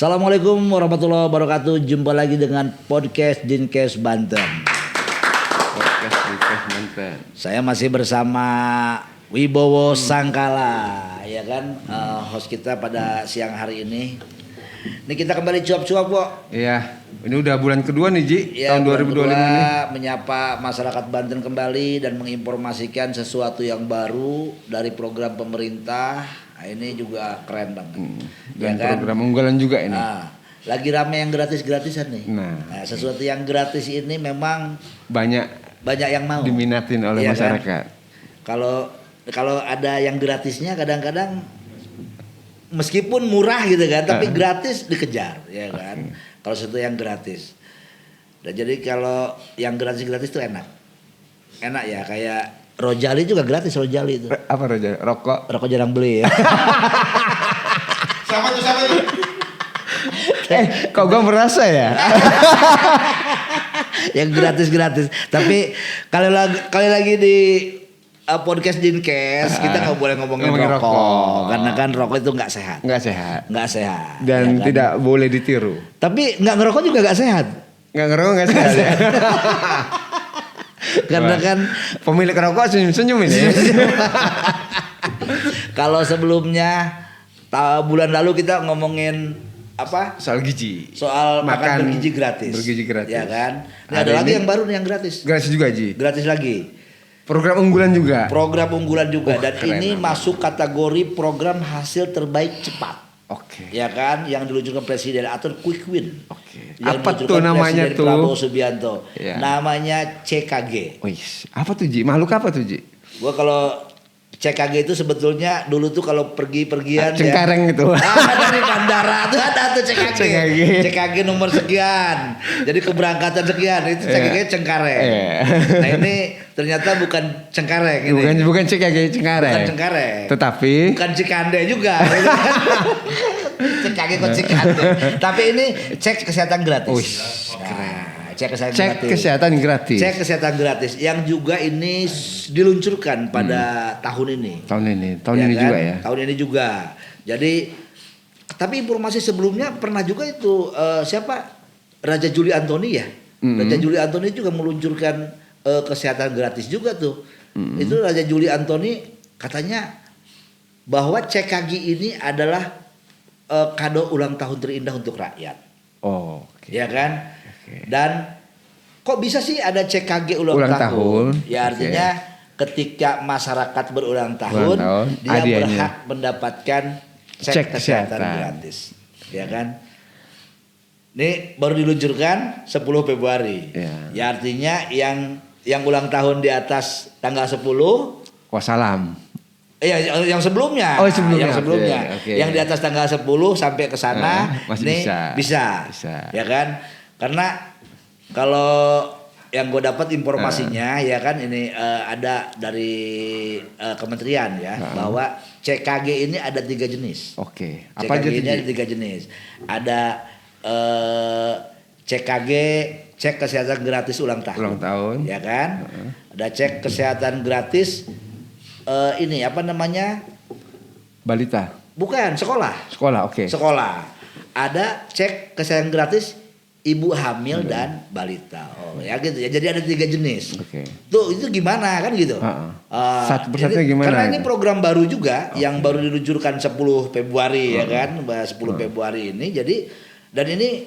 Assalamualaikum warahmatullahi wabarakatuh. Jumpa lagi dengan podcast Dinkes Banten. Podcast Dinkes Banten. Saya masih bersama Wibowo Sangkala, ya kan, host kita pada siang hari ini. Ini kita kembali cuap-cuap, Bo. Iya, ini udah bulan kedua nih, Ji, Ya, tahun 2025 ini. Menyapa masyarakat Banten kembali dan menginformasikan sesuatu yang baru dari program pemerintah. Nah, ini juga keren banget. Dan ya kan? program unggulan juga ini. Nah, lagi rame yang gratis-gratisan nih. Nah, Sesuatu yang gratis ini memang banyak yang mau. diminatin oleh Iya masyarakat. Kan? Kalau ada yang gratisnya kadang-kadang meskipun murah gitu kan, tapi gratis dikejar, ya kan. Kalau sesuatu yang gratis. Dan jadi kalau yang gratis-gratis itu enak ya, kayak Rojali juga gratis, Rojali itu. Apa Roja? Rokok jarang beli ya. Sama tuh. Kok gue merasa ya? Yang gratis. Tapi kali lagi di podcast Dinkes kita nggak boleh ngomongin rokok. Karena kan rokok itu nggak sehat. Nggak sehat. Dan ya kan? tidak boleh ditiru. Tapi nggak ngerokok juga nggak sehat. Nggak ngerokok nggak sehat ya? Karena kan pemilik rokok senyum-senyum ini. Kalau sebelumnya bulan lalu kita ngomongin apa? Soal gizi. Soal makan bergizi gratis. Ya kan? Ini ada lagi yang baru nih yang gratis. Gratis juga, Ji. Gratis lagi. Program unggulan juga. Dan ini masuk kategori program hasil terbaik cepat. Oke. Ya kan, yang diluncurkan Presiden atau Quick Win. Oke. Yang Apa tuh namanya Presiden tuh? Prabowo Subianto. Ya. Namanya CKG. Wih, apa tuh, Ji? Makhluk apa tuh, Ji? Gua kalau CKG itu sebetulnya dulu tuh kalau pergi-pergian Cengkareng itu. Ada di bandara tuh ada tuh CKG. CKG nomor sekian. Jadi keberangkatan sekian itu CKG Cengkareng. Nah ini ternyata bukan Cengkareng ini. Bukan CKG Cengkareng. Bukan Cengkareng. Tetapi bukan Cikande juga. CKG kok Cikande. Tapi ini cek kesehatan gratis. Keren. Cek kesehatan gratis. Cek kesehatan gratis yang juga ini diluncurkan pada tahun ini. Tahun ini kan? juga ya. Tahun ini juga. Jadi tapi informasi sebelumnya pernah juga itu siapa? Raja Juli Antoni ya. Raja Juli Antoni juga meluncurkan kesehatan gratis juga tuh. Itu Raja Juli Antoni katanya bahwa CKG ini adalah kado ulang tahun terindah untuk rakyat. Oh, okay. Ya kan? Dan kok bisa sih ada CKG ulang tahun? Ya artinya ketika masyarakat berulang tahun dia berhak mendapatkan cek kesehatan gratis. Ya kan? Ini baru diluncurkan 10 Februari. Ya artinya yang ulang tahun di atas tanggal 10 wassalam. Yang sebelumnya. Yang sebelumnya. Yang di atas tanggal 10 sampai ke sana masih bisa. Ya kan? Karena kalau yang gue dapat informasinya ya kan ini ada dari kementerian ya bahwa CKG ini ada 3 jenis. Oke. Apa CKG ini ada 3 jenis. Ada CKG cek kesehatan gratis ulang tahun. Ya kan? Ada cek kesehatan gratis ini apa namanya? Balita. Bukan, sekolah. Oke. Sekolah. Ada cek kesehatan gratis ibu hamil dan balita. Oh, ya gitu ya. Jadi ada 3 jenis. Oke. Tuh itu gimana kan gitu. Satu persatunya gimana? Karena ini program baru juga yang baru diluncurkan 10 Februari ya kan. 10 Februari ini. Jadi dan ini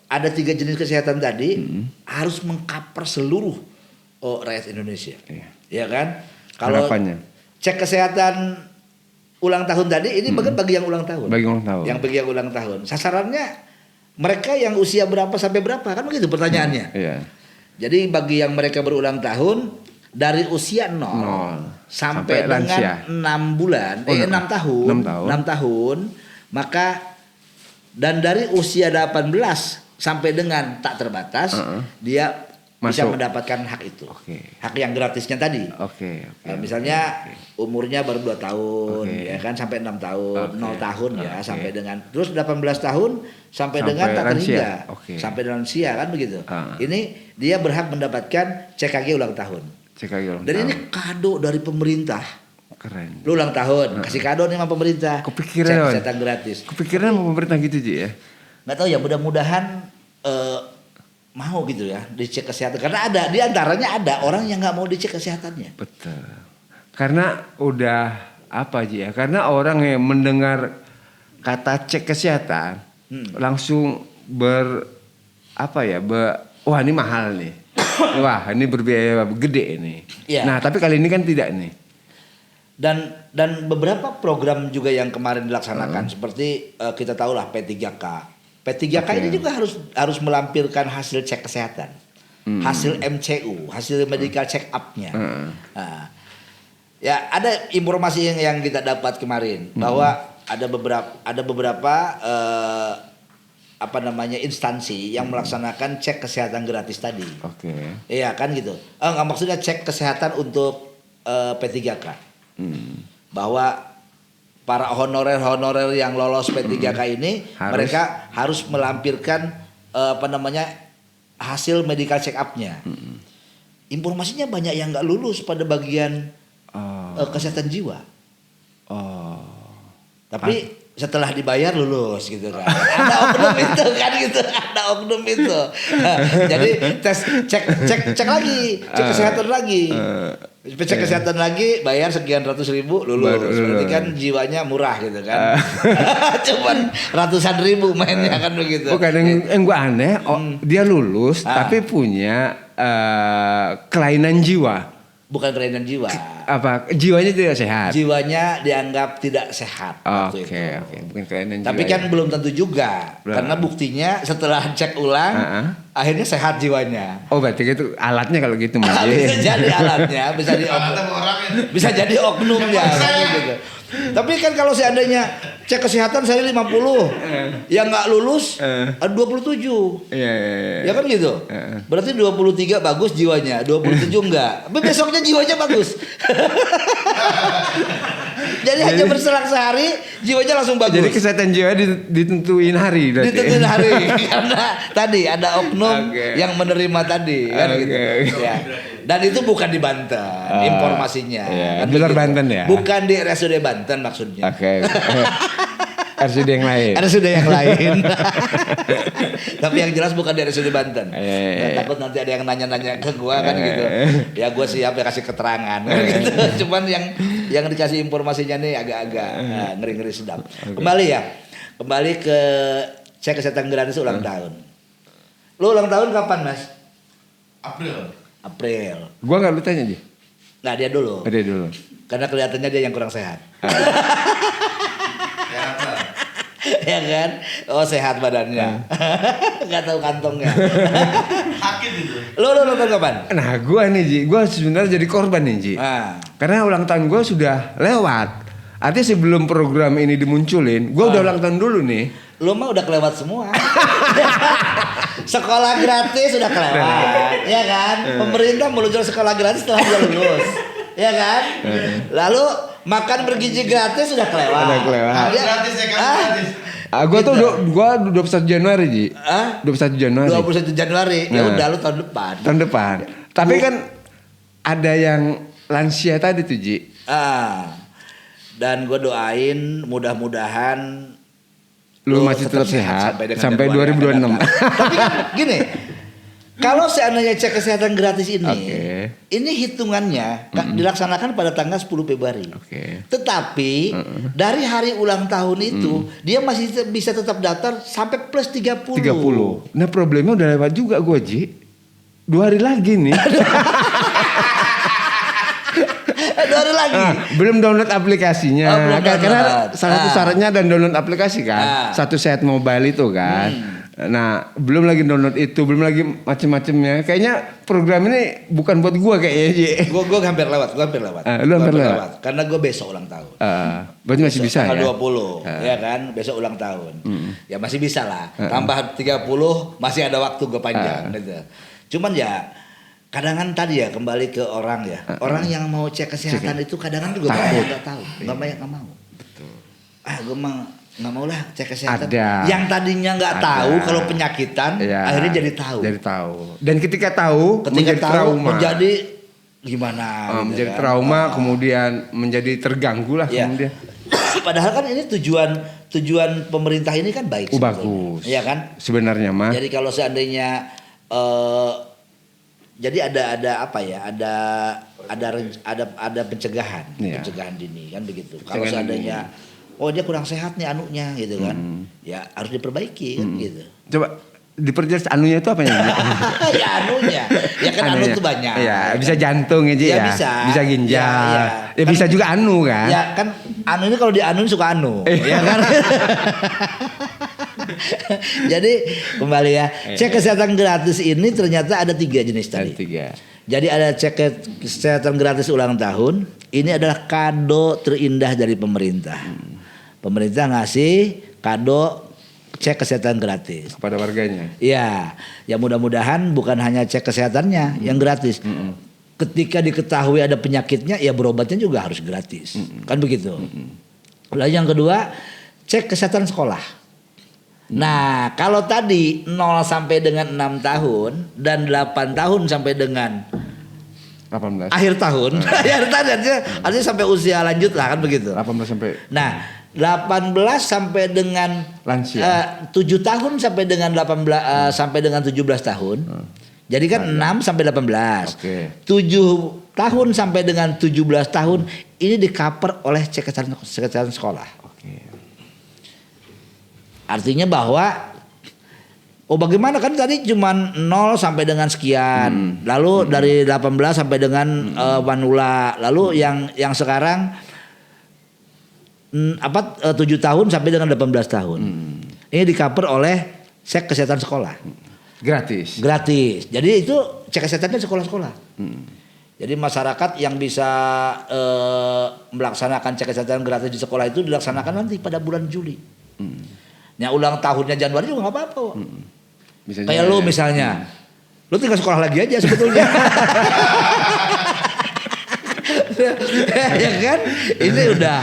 ada 3 jenis kesehatan tadi harus mengcover seluruh rakyat Indonesia. Ya kan? Kalau cek kesehatan ulang tahun tadi ini bagi yang ulang tahun. Yang bagi yang ulang tahun. Sasarannya mereka yang usia berapa sampai berapa kan begitu pertanyaannya. Jadi bagi yang mereka berulang tahun dari usia 0 sampai dengan lansia. 6 bulan, 6 tahun, maka dan dari usia 18 sampai dengan tak terbatas dia bisa mendapatkan hak itu. Hak yang gratisnya tadi. Misalnya umurnya baru 2 tahun ya kan sampai 6 tahun, 0 tahun ya sampai dengan terus 18 tahun sampai dengan tak terhingga. Sampai dengan lansia kan begitu. Ini dia berhak mendapatkan CKG ulang tahun. Dan ini kado dari pemerintah Keren. Lu ulang tahun, kasih kado nih sama pemerintah. Kepikiran. Cek kesehatan gratis. Kepikiran sama pemerintah gitu Ji ya. Nggak tahu ya, mudah-mudahan mau gitu ya dicek kesehatan. Karena ada di antaranya ada orang yang nggak mau dicek kesehatannya. Betul. Karena udah apa Ji ya? Karena orang yang mendengar kata cek kesehatan langsung wah ini mahal nih. Wah ini berbiaya gede ini. Ya. Nah tapi kali ini kan tidak nih. Dan beberapa program juga yang kemarin dilaksanakan seperti kita tahulah P3K. P3K ini juga harus melampirkan hasil cek kesehatan, hasil MCU, hasil medical check up-nya. Nah, ya ada informasi yang kita dapat kemarin bahwa ada beberapa instansi yang melaksanakan cek kesehatan gratis tadi. Oke. Iya kan gitu. Nggak maksudnya cek kesehatan untuk P3K. Bahwa para honorer yang lolos P3K ini mereka harus melampirkan hasil medical check up-nya. Informasinya banyak yang nggak lulus pada bagian kesehatan jiwa. Tapi setelah dibayar lulus gitu kan. Ada oknum itu kan gitu, ada oknum itu. Jadi cek lagi, cek kesehatan lagi. Cek kesehatan lagi, bayar sekian ratus ribu lulus. Berarti kan jiwanya murah gitu kan. Cuman ratusan ribu mainnya kan begitu. Bukan yang gue aneh, dia lulus tapi punya kelainan jiwa. Bukan kelainan jiwa. Apa? Jiwanya tidak sehat. Jiwanya dianggap tidak sehat. Oke. Bukan kelainan jiwa. Tapi kan belum tentu juga. Karena buktinya setelah cek ulang, akhirnya sehat jiwanya. Oh berarti itu alatnya kalau gitu Mas. Bisa jadi alatnya, bisa jadi oknumnya. Gitu. Tapi kan kalau seandainya cek kesehatan saya 50, yang nggak lulus 27. Iya. Ya kan gitu. Berarti 23 bagus jiwanya, 27 enggak. Tapi besoknya jiwanya bagus. Jadi hanya berselang sehari jiwanya langsung bagus. Jadi kesehatan jiwa ditentuin hari berarti. Ditentuin hari karena tadi ada oknum yang menerima tadi kan gitu. Ya. Dan itu bukan di Banten informasinya. Kan benar gitu. Banten ya. Bukan di RSUD Banten maksudnya. Oke. RSUD yang lain. RSUD yang lain. Tapi yang jelas bukan di RSUD Banten. Takut nanti ada yang nanya-nanya ke gua kan gitu. Ya gua siap ya kasih keterangan kan gitu. Cuman yang dikasih informasinya nih agak-agak ngeri-ngeri sedap. Kembali ke cek kesehatan gratis ulang tahun. Lu ulang tahun kapan, Mas? April. Gua nggak lu tanya aja. Nggak, dia dulu. Dia dulu. Karena kelihatannya dia yang kurang sehat. Ya kan? Oh sehat badannya. Nggak tahu kantongnya. Sakit itu. Lu nonton kapan? Nah gua nih Ji, gua sebenarnya jadi korban nih Ji. Karena ulang tahun gua sudah lewat. Artinya sebelum program ini dimunculin, gua udah ulang tahun dulu nih. Lu mah udah kelewat semua. Sekolah gratis udah kelewat, ya kan? Pemerintah meluncur sekolah gratis setelah dia lulus, ya kan? Lalu makan bergizi gratis sudah kelewat. Gratis ya kan gratis. Gua tuh gua 21 Januari Ji. 21 Januari. 21 Januari. Ya udah lu tahun depan. Tahun depan. Tapi kan ada yang lansia tadi tuh Ji. Dan gue doain mudah-mudahan lu masih tetap sehat sampai 2026. Tapi kan gini, kalau seandainya cek kesehatan gratis ini hitungannya dilaksanakan pada tanggal 10 Februari. Tetapi dari hari ulang tahun itu dia masih bisa tetap daftar sampai plus 30. Nah problemnya udah lewat juga gue Ji. 2 hari lagi nih. 2 hari lagi. Belum download aplikasinya. Karena salah satu syaratnya dan download aplikasi kan. Satu Sehat Mobile itu kan. Nah, belum lagi download itu, belum lagi macem-macemnya. Kayaknya program ini bukan buat gua kayaknya. Gua hampir lewat. Lu hampir lewat. Karena gua besok ulang tahun. Berarti masih bisa ya. Tanggal 20, ya kan? Besok ulang tahun. Ya masih bisa lah. Tambah 30 masih ada waktu gua panjang gitu. Cuman ya kadang-kadang tadi ya kembali ke orang ya. Orang yang mau cek kesehatan itu kadang-kadang juga nggak tahu, nggak mau. Betul. Gue mah nggak mau lah cek kesehatan. Yang tadinya nggak tahu kalau penyakitan, akhirnya jadi tahu. Dan ketika tahu menjadi trauma. Menjadi gimana. Menjadi trauma, kemudian menjadi terganggu lah kemudian. Padahal kan ini tujuan pemerintah ini kan baik. Bagus. Iya kan? Sebenarnya mah. Jadi kalau seandainya jadi ada apa ya? Ada pencegahan, pencegahan dini kan begitu. Kalau seandainya dia kurang sehat nih anunya gitu kan. Ya harus diperbaiki kan gitu. Coba diperjelas anunya itu apa ya? Ya anunya. Ya kan anu itu banyak. Ya, bisa jantung aja ya. Bisa ginjal. Ya kan, bisa juga anu kan. Ya kan anu ini kalau di anu suka anu. Ya kan. Jadi kembali ya, cek kesehatan gratis ini ternyata ada 3 jenis tadi. 3. Jadi ada cek kesehatan gratis ulang tahun. Ini adalah kado terindah dari pemerintah. Pemerintah ngasih kado cek kesehatan gratis kepada warganya. Iya, ya mudah-mudahan bukan hanya cek kesehatannya yang gratis. Ketika diketahui ada penyakitnya, ya berobatnya juga harus gratis. Kan begitu. Lalu yang kedua, cek kesehatan sekolah. Nah, kalau tadi 0 sampai dengan 6 tahun dan 8 tahun sampai dengan 18 akhir tahun. Akhir tahun artinya sampai usia lanjut lah kan begitu. 18 sampai. Nah, 18 sampai dengan lansia. 7 tahun sampai dengan 18 sampai dengan 17 tahun. Jadi kan 6 sampai 18. 7 tahun sampai dengan 17 tahun ini di-cover oleh cek kesehatan sekolah. Artinya bahwa bagaimana kan tadi cuma 0 sampai dengan sekian. Lalu dari 18 sampai dengan manula. Lalu yang sekarang 7 tahun sampai dengan 18 tahun. Ini di-cover oleh cek kesehatan sekolah. Gratis. Jadi itu cek kesehatannya sekolah-sekolah. Jadi masyarakat yang bisa melaksanakan cek kesehatan gratis di sekolah itu dilaksanakan nanti pada bulan Juli. Ya ulang tahunnya Januari juga nggak apa-apa. Kayak lu misalnya, lu tinggal sekolah lagi aja sebetulnya. Ya kan, ini udah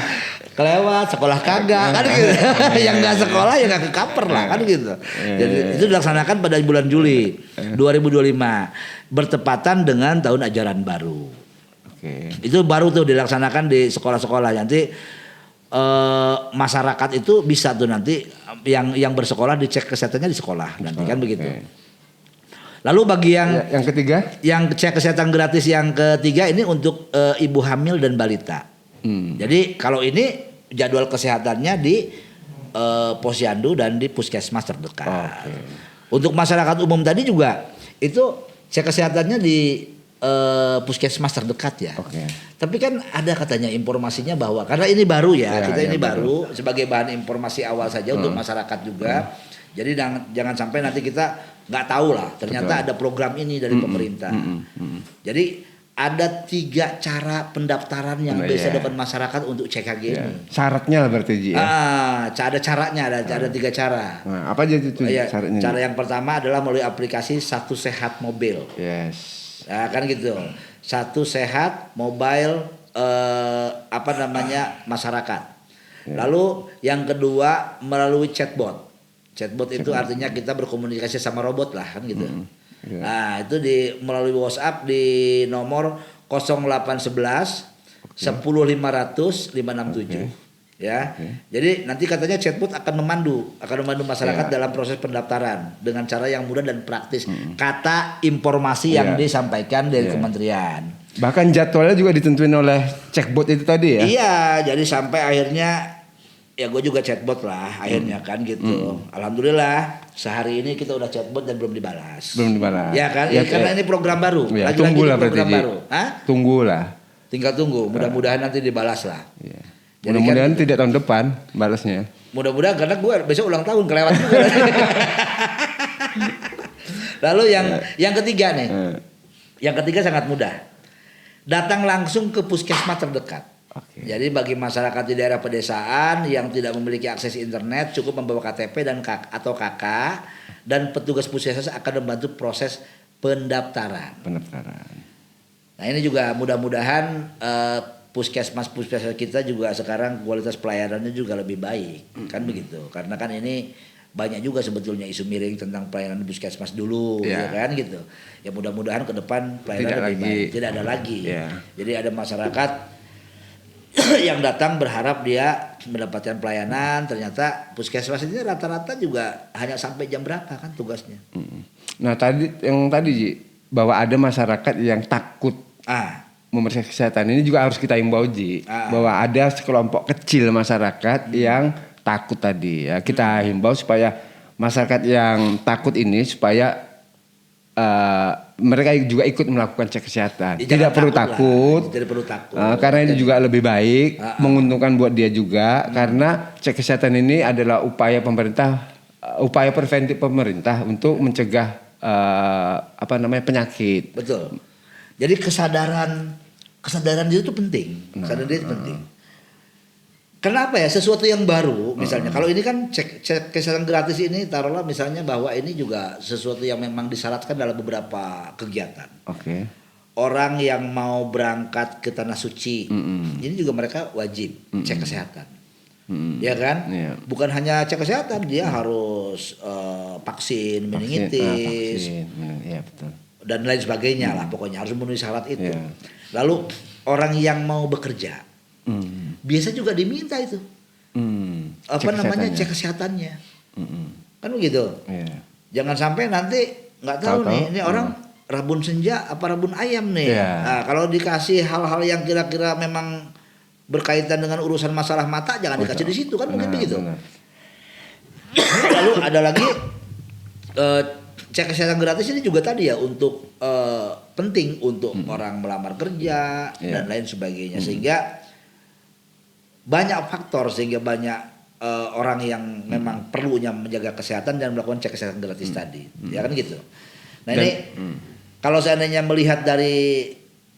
kelewat sekolah kagak kan gitu. Yang nggak sekolah ya nggak ke-cover lah kan gitu. Jadi itu dilaksanakan pada bulan Juli 2025 bertepatan dengan tahun ajaran baru. Itu baru tuh dilaksanakan di sekolah-sekolah. Nanti masyarakat itu bisa tuh nanti yang bersekolah dicek kesehatannya di sekolah nanti kan begitu. Lalu bagi yang ketiga, yang cek kesehatan gratis yang ketiga ini untuk ibu hamil dan balita. Jadi kalau ini jadwal kesehatannya di posyandu dan di puskesmas terdekat. Untuk masyarakat umum tadi juga itu cek kesehatannya di puskesmas terdekat ya. Tapi kan ada katanya informasinya bahwa karena ini baru kita ini baru sebagai bahan informasi awal saja untuk masyarakat juga. Jadi jangan sampai nanti kita nggak tahu lah ternyata ada program ini dari pemerintah. Jadi ada 3 cara pendaftaran yang bisa dilakukan masyarakat untuk CKG ini. Syaratnya lah berarti ya. Ada caranya, ada 3 cara. Nah, apa aja itu caranya? Cara yang pertama adalah melalui aplikasi Satu Sehat Mobil. Nah, kan gitu. Satu Sehat Mobile masyarakat. Lalu yang kedua melalui chatbot. Chatbot itu artinya kita berkomunikasi sama robot lah kan gitu. Nah, itu melalui WhatsApp di nomor 0811 10 500 567. Ya. Jadi nanti katanya chatbot akan memandu masyarakat dalam proses pendaftaran dengan cara yang mudah dan praktis. Kata informasi yang disampaikan dari kementerian. Bahkan jadwalnya juga ditentuin oleh chatbot itu tadi ya. Iya, jadi sampai akhirnya ya gue juga chatbot lah akhirnya kan gitu. Alhamdulillah sehari ini kita udah chatbot dan belum dibalas. Ya kan? Karena ini program baru. Ya, tunggulah program baru. Tunggulah. Tinggal tunggu. Mudah-mudahan nanti dibalas lah. Mudah-mudahan kan, tidak tahun depan balasnya. Mudah-mudahan karena gue besok ulang tahun kelewat juga. Lalu yang ketiga nih. Yang ketiga sangat mudah. Datang langsung ke puskesmas terdekat. Jadi bagi masyarakat di daerah pedesaan yang tidak memiliki akses internet cukup membawa KTP atau KK dan petugas puskesmas akan membantu proses pendaftaran. Nah, ini juga mudah-mudahan puskesmas kita juga sekarang kualitas pelayanannya juga lebih baik kan begitu, karena kan ini banyak juga sebetulnya isu miring tentang pelayanan di puskesmas dulu, ya kan gitu. Ya mudah-mudahan ke depan pelayanan tidak ada lagi. Jadi ada masyarakat yang datang berharap dia mendapatkan pelayanan, ternyata puskesmas ini rata-rata juga hanya sampai jam berapa kan tugasnya. Nah tadi Ji, bahwa ada masyarakat yang takut memeriksa kesehatan, ini juga harus kita himbau Ji, bahwa ada sekelompok kecil masyarakat yang takut tadi ya, kita himbau supaya masyarakat yang takut ini supaya mereka juga ikut melakukan cek kesehatan. Tidak perlu takut. Karena ini juga lebih baik, menguntungkan buat dia juga, karena cek kesehatan ini adalah upaya preventif pemerintah untuk mencegah penyakit. Betul. Jadi kesadaran itu penting. Kesadaran itu penting. Kenapa ya, sesuatu yang baru misalnya kalau ini kan cek kesehatan gratis ini, taruhlah misalnya bahwa ini juga sesuatu yang memang disyaratkan dalam beberapa kegiatan. Orang yang mau berangkat ke tanah suci ini juga mereka wajib cek kesehatan, ya kan? Bukan hanya cek kesehatan, dia harus vaksin meningitis, dan lain sebagainya lah, pokoknya harus memenuhi syarat itu. Lalu orang yang mau bekerja biasa juga diminta itu cek kesehatannya, kan begitu. Jangan sampai nanti nggak tahu nih ini orang rabun senja apa rabun ayam nih. Nah, kalau dikasih hal-hal yang kira-kira memang berkaitan dengan urusan masalah mata, jangan dikasih di situ kan, mungkin begitu. Lalu ada lagi cek kesehatan gratis ini juga tadi ya untuk penting untuk orang melamar kerja dan lain sebagainya, sehingga banyak faktor sehingga banyak orang yang memang perlunya menjaga kesehatan dan melakukan cek kesehatan gratis tadi, ya kan gitu. Nah ini kalau seandainya melihat dari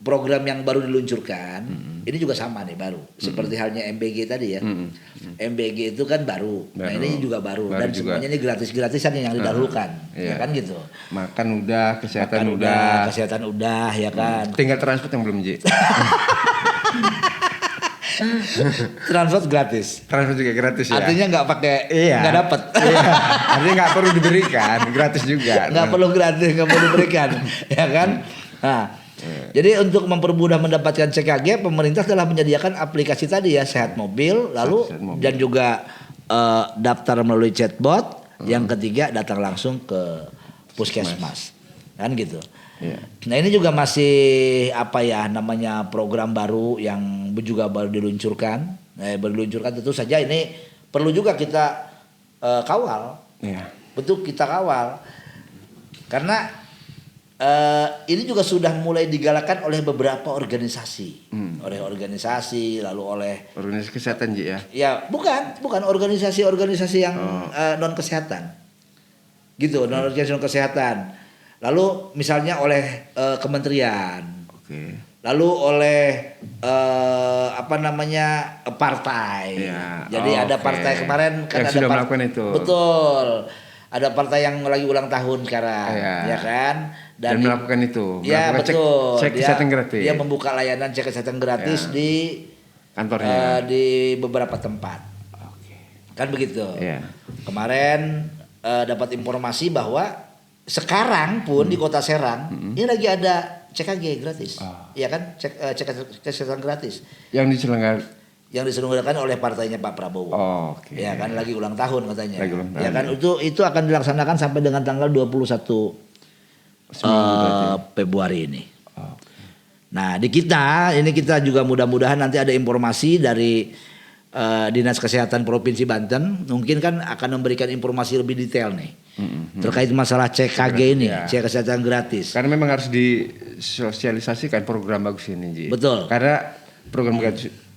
program yang baru diluncurkan, ini juga sama nih baru, seperti halnya MBG tadi ya. MBG itu kan baru. Nah ini juga baru dan semuanya ini gratis-gratisan yang didahulukan, ya kan gitu. Makan udah, kesehatan udah, ya kan. Tinggal transport yang belum Ji. Transport gratis. Transport juga gratis ya. Artinya nggak pakai, nggak dapat. Artinya nggak perlu diberikan, gratis juga. Nggak perlu gratis, nggak perlu diberikan, ya kan. Nah, jadi untuk mempermudah mendapatkan CKG, pemerintah telah menyediakan aplikasi tadi ya, Sehat Mobil, lalu dan juga daftar melalui chatbot. Yang ketiga datang langsung ke puskesmas, kan gitu. Nah ini juga masih program baru yang juga baru diluncurkan. Tentu saja ini perlu juga kita kawal. Betul, kita kawal. Karena ini juga sudah mulai digalakan oleh beberapa organisasi, lalu oleh organisasi kesehatan Ji ya. Ya bukan organisasi yang non kesehatan, gitu, non organisasi non kesehatan. Lalu misalnya oleh kementerian, lalu oleh partai. Jadi ada partai kemarin kan yang sudah melakukan itu. Betul. Ada partai yang lagi ulang tahun sekarang, ya kan? Dan melakukan itu. Ya betul. Cek kesehatan gratis. Dia membuka layanan cek kesehatan gratis di kantornya, di beberapa tempat. Kan begitu. Kemarin dapat informasi bahwa sekarang pun di Kota Serang ini lagi ada CKG gratis, ya kan, cek kesehatan gratis yang diselenggarakan oleh partainya Pak Prabowo. Ya kan, lagi ulang tahun katanya. Ya kan, itu akan dilaksanakan sampai dengan tanggal 21 Februari ini. Nah di kita juga mudah-mudahan nanti ada informasi dari Dinas Kesehatan Provinsi Banten, mungkin kan akan memberikan informasi lebih detail nih terkait masalah CKG ini, cek kesehatan gratis. Karena memang harus disosialisasikan program bagus ini, Ji. Betul. Karena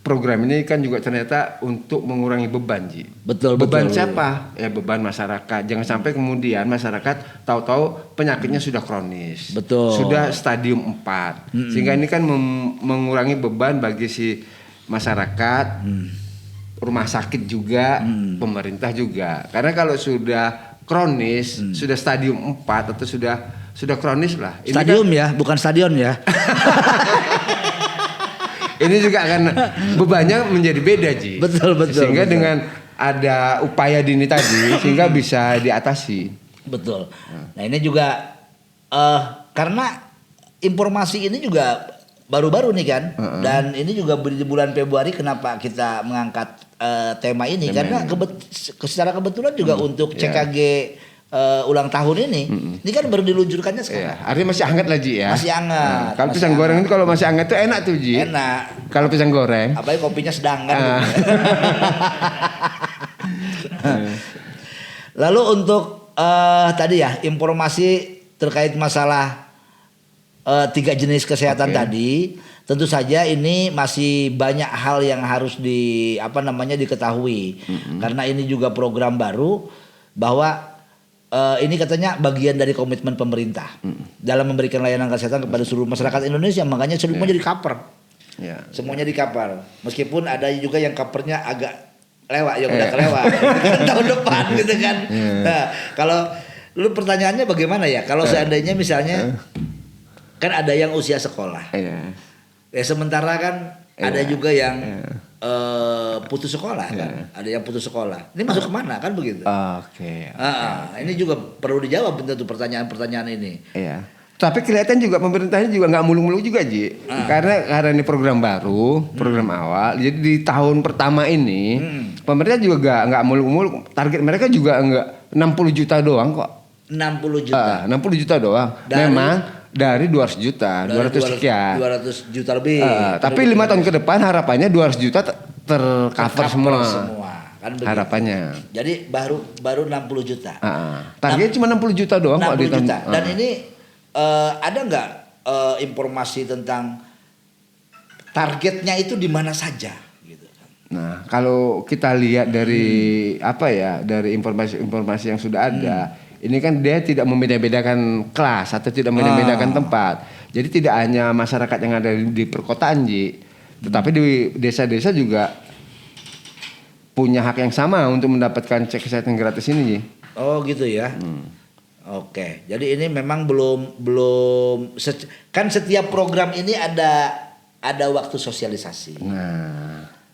program ini kan juga ternyata untuk mengurangi beban, Ji. Betul. Beban siapa? Ya beban masyarakat. Jangan sampai kemudian masyarakat tahu-tahu penyakitnya sudah kronis. Betul. Sudah stadium 4. Sehingga ini kan mengurangi beban bagi si masyarakat, rumah sakit juga, pemerintah juga. Karena kalau sudah kronis, sudah stadium 4 atau sudah kronis lah. Stadium kan, ya, bukan stadion ya. Ini juga akan bebannya menjadi beda, Ji. Betul. Sehingga dengan ada upaya dini tadi sehingga bisa diatasi. Betul. Nah ini juga karena informasi ini juga baru-baru nih kan, dan ini juga di bulan Februari kenapa kita mengangkat tema ini karena secara kebetulan juga untuk CKG ulang tahun ini kan baru diluncurkannya sekarang. Artinya masih hangat lah Ji ya. Masih hangat. Kalau pisang goreng itu kalau masih hangat tuh enak tuh Ji. Enak. Kalau pisang goreng. Apalagi kopinya sedang kan. Lalu untuk tadi ya informasi terkait masalah 3 jenis kesehatan tadi, tentu saja ini masih banyak hal yang harus diketahui karena ini juga program baru bahwa ini katanya bagian dari komitmen pemerintah dalam memberikan layanan kesehatan kepada seluruh masyarakat Indonesia, makanya semuanya di-cover. Semuanya di-cover. Meskipun ada juga yang covernya agak lewat, yang udah kelewat tahun depan gitu kan. Nah, kalau lu pertanyaannya bagaimana ya? Kalau seandainya misalnya kan ada yang usia sekolah. Ya sementara kan ada juga yang putus sekolah kan, ada yang putus sekolah. Ini masuk kemana kan begitu? Ini juga perlu dijawab tentu pertanyaan-pertanyaan ini. Tapi kelihatan juga pemerintahnya juga nggak muluk-muluk juga Ji, karena ini program baru, program awal. Jadi di tahun pertama ini pemerintah juga nggak muluk-muluk. Target mereka juga nggak 60 juta doang kok. 60 juta. 60 juta doang. Memang dari 200 juta, 200 sekian. 200 juta lebih. Tapi 5 tahun ke depan harapannya 200 juta tercover semua. Kan harapannya. Jadi baru 60 juta. Targetnya cuma 60 juta doang 60 kok juta. Dan ini ada nggak informasi tentang targetnya itu di mana saja gitu. Nah, kalau kita lihat dari dari informasi yang sudah ada, ini kan dia tidak membeda-bedakan kelas atau tidak membeda-bedakan tempat. Jadi tidak hanya masyarakat yang ada di perkotaan Ji, tetapi di desa-desa juga punya hak yang sama untuk mendapatkan cek kesehatan gratis ini Ji. Oh gitu ya. Oke, jadi ini memang belum kan setiap program ini ada waktu sosialisasi.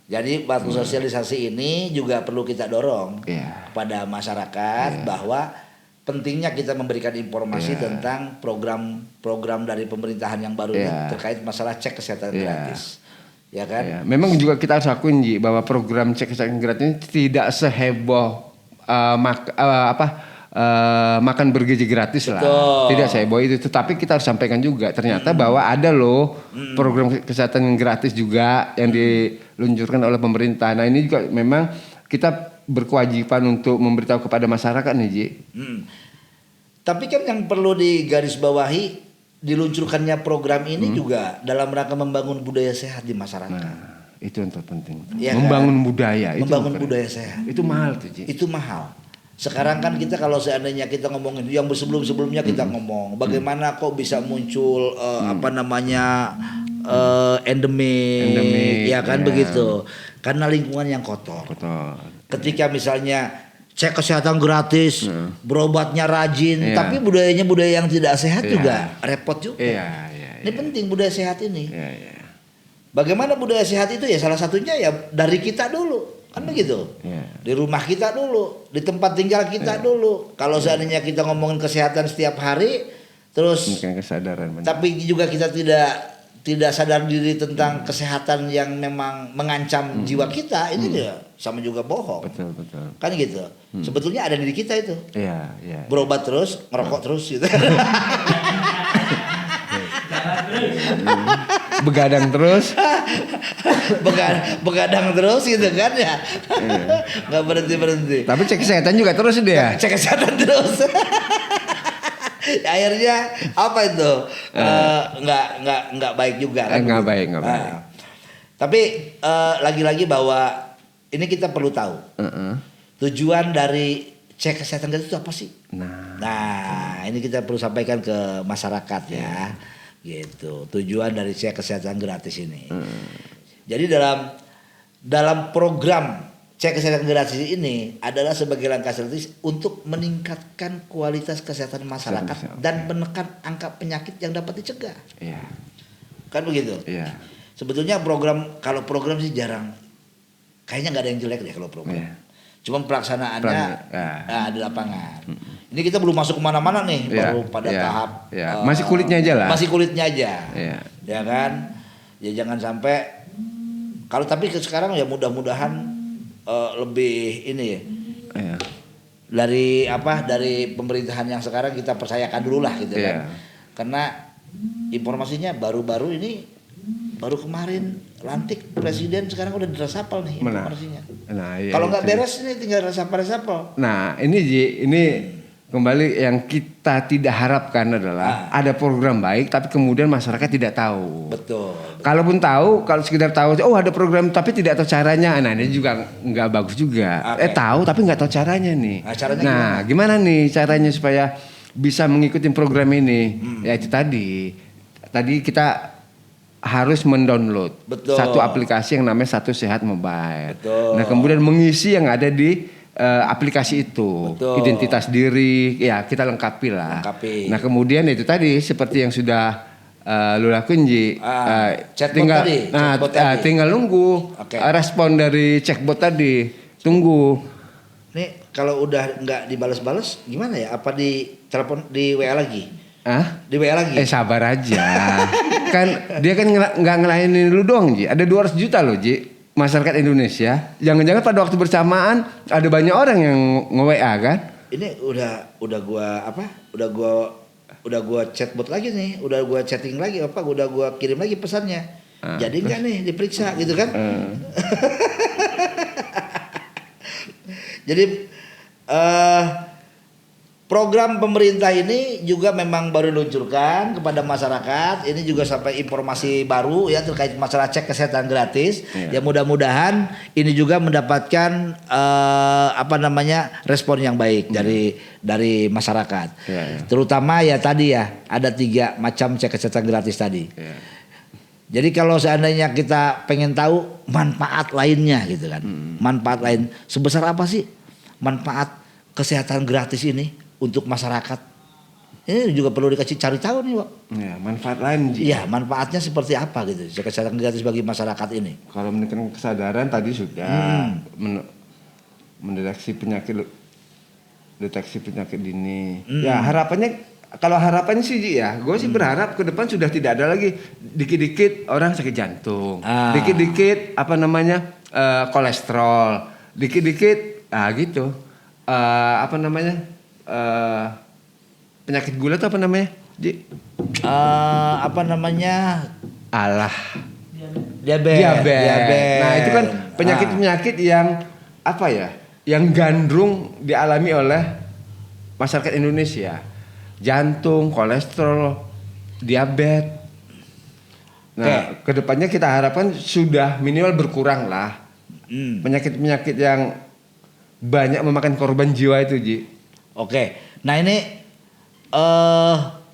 Jadi waktu sosialisasi ini juga perlu kita dorong kepada masyarakat bahwa pentingnya kita memberikan informasi tentang program dari pemerintahan yang baru ini terkait masalah cek kesehatan gratis. Ya kan? Memang juga kita harus akuin Ji bahwa program cek kesehatan gratis ini tidak seheboh makan bergizi gratis lah. Tidak seheboh itu, tetapi kita harus sampaikan juga ternyata bahwa ada loh program kesehatan gratis juga yang diluncurkan oleh pemerintah. Nah, ini juga memang kita berkewajiban untuk memberitahu kepada masyarakat nih Ji. Tapi kan yang perlu digarisbawahi diluncurkannya program ini juga dalam rangka membangun budaya sehat di masyarakat. Nah, itu yang terpenting. Ya membangun kan? budaya. Membangun budaya sehat. Itu mahal tuh Ji. Itu mahal. Sekarang kan kita kalau seandainya kita ngomongin yang sebelum-sebelumnya kita ngomong bagaimana kok bisa muncul endemik ya kan begitu. Karena lingkungan yang kotor. Ketika misalnya cek kesehatan gratis, berobatnya rajin, tapi budayanya budaya yang tidak sehat juga repot juga. Ini penting budaya sehat ini. Bagaimana budaya sehat itu ya salah satunya ya dari kita dulu. Kan begitu. Di rumah kita dulu, di tempat tinggal kita dulu. Kalau seandainya kita ngomongin kesehatan setiap hari terus kesadaran. Tapi juga kita tidak sadar diri tentang kesehatan yang memang mengancam jiwa kita, ini dia sama juga bohong. Betul. Kan gitu. Sebetulnya ada diri kita itu. Iya. Berobat terus, ngerokok terus gitu. Begadang terus. Begadang terus gitu kan ya. Nggak berhenti. Tapi cek kesehatan juga terus dia. Cek kesehatan terus. Akhirnya apa itu? Nggak baik juga kan? Nggak baik. Tapi lagi-lagi bahwa ini kita perlu tahu tujuan dari cek kesehatan gratis itu apa sih? Nah, ini kita perlu sampaikan ke masyarakat ya, gitu. Tujuan dari cek kesehatan gratis ini. Jadi dalam program cek kesehatan gratis ini adalah sebagai langkah strategis untuk meningkatkan kualitas kesehatan masyarakat dan menekan angka penyakit yang dapat dicegah. Kan begitu? Sebetulnya kalau program sih jarang, kayaknya nggak ada yang jelek deh kalau program. Cuma pelaksanaannya di lapangan. Ini kita belum masuk kemana-mana nih, baru pada tahap. Masih kulitnya aja lah. Masih kulitnya aja. Ya kan. Ya jangan sampai. Kalau tapi sekarang ya mudah-mudahan lebih ini ya. Dari pemerintahan yang sekarang kita percayakan dulu lah gitu kan. Karena informasinya baru-baru ini baru kemarin lantik presiden, sekarang udah diresapel nih informasinya. Kalau nggak beres ini tinggal resapel. Nah ini kembali yang kita tidak harapkan adalah ada program baik tapi kemudian masyarakat tidak tahu. Betul. Kalaupun tahu, kalau sekedar tahu, ada program tapi tidak tahu caranya, nah ini juga nggak bagus juga. Tahu tapi nggak tahu caranya nih. Nah gimana nih caranya supaya bisa mengikuti program ini? Ya itu tadi kita harus mendownload satu aplikasi yang namanya Satu Sehat Mobile. Nah kemudian mengisi yang ada di aplikasi itu. Identitas diri ya kita lengkapi lah. Nah kemudian itu tadi seperti yang sudah lu lakuin Ji, tinggal nunggu respon dari chatbot tadi. Tunggu. Nih kalau udah nggak dibalas-balas gimana ya? Apa di telepon di WA lagi? Di WA lagi? Sabar aja. Kan dia kan nggak ngelayanin lu doang Ji. Ada 200 juta loh Ji masyarakat Indonesia. Jangan-jangan pada waktu bersamaan ada banyak orang yang nge-WA kan? Ini udah gua chatbot lagi nih, udah gua chatting lagi udah gua kirim lagi pesannya. Jadi enggak nih diperiksa gitu kan? Jadi program pemerintah ini juga memang baru diluncurkan kepada masyarakat. Ini juga sampai informasi baru ya terkait masalah cek kesehatan gratis. Ya mudah-mudahan ini juga mendapatkan respon yang baik dari masyarakat. Terutama ya tadi ya ada 3 macam cek kesehatan gratis tadi. Jadi kalau seandainya kita pengen tahu manfaat lainnya gitu kan. Manfaat lain sebesar apa sih manfaat kesehatan gratis ini untuk masyarakat? Ini juga perlu cari tahu nih, Pak. Ya, manfaat lain. Iya, manfaatnya seperti apa gitu. Kesehatan gratis bagi masyarakat ini. Kalau meningkatkan kesadaran tadi sudah mendeteksi penyakit dini. Ya, harapannya sih ya, gue sih berharap ke depan sudah tidak ada lagi dikit-dikit orang sakit jantung. Dikit-dikit kolesterol. Dikit-dikit gitu. Penyakit gula itu apa namanya? Diabetes. Nah, itu kan penyakit-penyakit yang yang gandrung dialami oleh masyarakat Indonesia. Jantung, kolesterol, diabetes. Nah, kedepannya kita harapkan sudah minimal berkurang lah. Penyakit-penyakit yang banyak memakan korban jiwa itu, Ji. Nah ini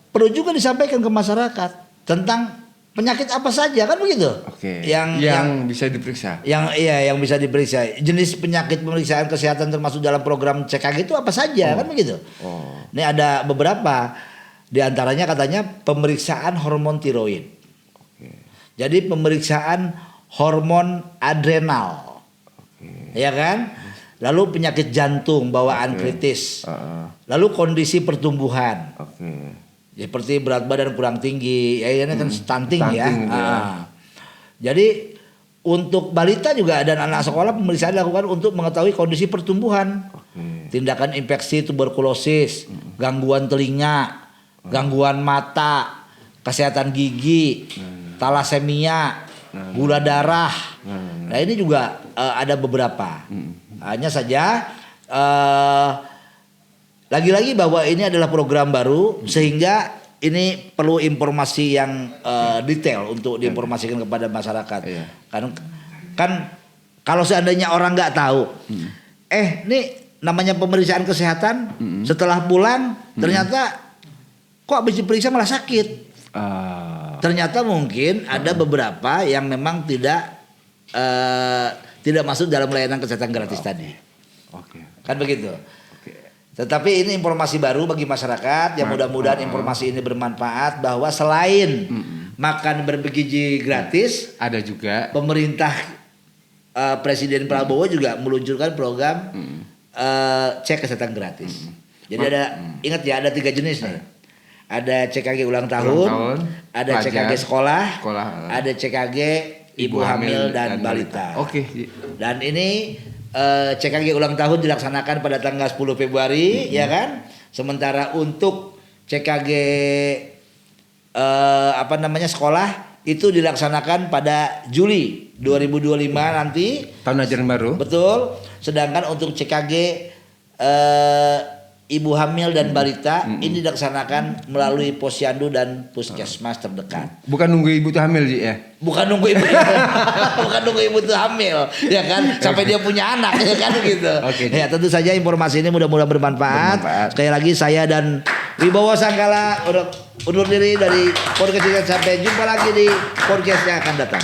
perlu juga disampaikan ke masyarakat tentang penyakit apa saja kan begitu? Yang bisa diperiksa. Yang bisa diperiksa. Jenis penyakit pemeriksaan kesehatan termasuk dalam program CKG itu apa saja kan begitu? Ini ada beberapa. Di antaranya katanya pemeriksaan hormon tiroid. Jadi pemeriksaan hormon adrenal. Ya kan? Lalu penyakit jantung bawaan kritis. Lalu kondisi pertumbuhan. Seperti berat badan kurang tinggi, ini kan stunting ya. Jadi untuk balita juga dan anak sekolah pemeriksaan dilakukan untuk mengetahui kondisi pertumbuhan. Tindakan infeksi tuberkulosis, gangguan telinga, gangguan mata, kesehatan gigi, talasemia, gula darah. Nah ini juga ada beberapa. Hanya saja lagi-lagi bahwa ini adalah program baru sehingga ini perlu informasi yang detail untuk diinformasikan kepada masyarakat. Kan kalau seandainya orang nggak tahu, ini namanya pemeriksaan kesehatan setelah pulang ternyata kok habis diperiksa malah sakit. Ternyata mungkin ada beberapa yang memang tidak masuk dalam layanan kesehatan gratis tadi. Kan begitu. Tetapi ini informasi baru bagi masyarakat yang mudah-mudahan informasi ini bermanfaat bahwa selain makan bergizi gratis, ada juga pemerintah Presiden Prabowo juga meluncurkan program cek kesehatan gratis. Jadi ingat ya, ada 3 jenis nih. Ada CKG ulang tahun, ada CKG sekolah, ada CKG ibu hamil dan balita. Oke. Dan ini CKG ulang tahun dilaksanakan pada tanggal 10 Februari, ya kan? Sementara untuk CKG sekolah itu dilaksanakan pada Juli 2025 nanti. Tahun ajaran baru. Betul. Sedangkan untuk CKG ibu hamil dan balita ini dilaksanakan melalui posyandu dan puskesmas terdekat. Bukan nunggu ibu tuh hamil Ji ya? Bukan nunggu ibu, bukan nunggu ibu tuh hamil, ya kan? Sampai dia punya anak, ya kan gitu. Ya tentu saja informasi ini mudah-mudahan bermanfaat. Sekali lagi saya dan Wibowo Sangkala undur diri dari podcast ini, sampai jumpa lagi di podcast yang akan datang.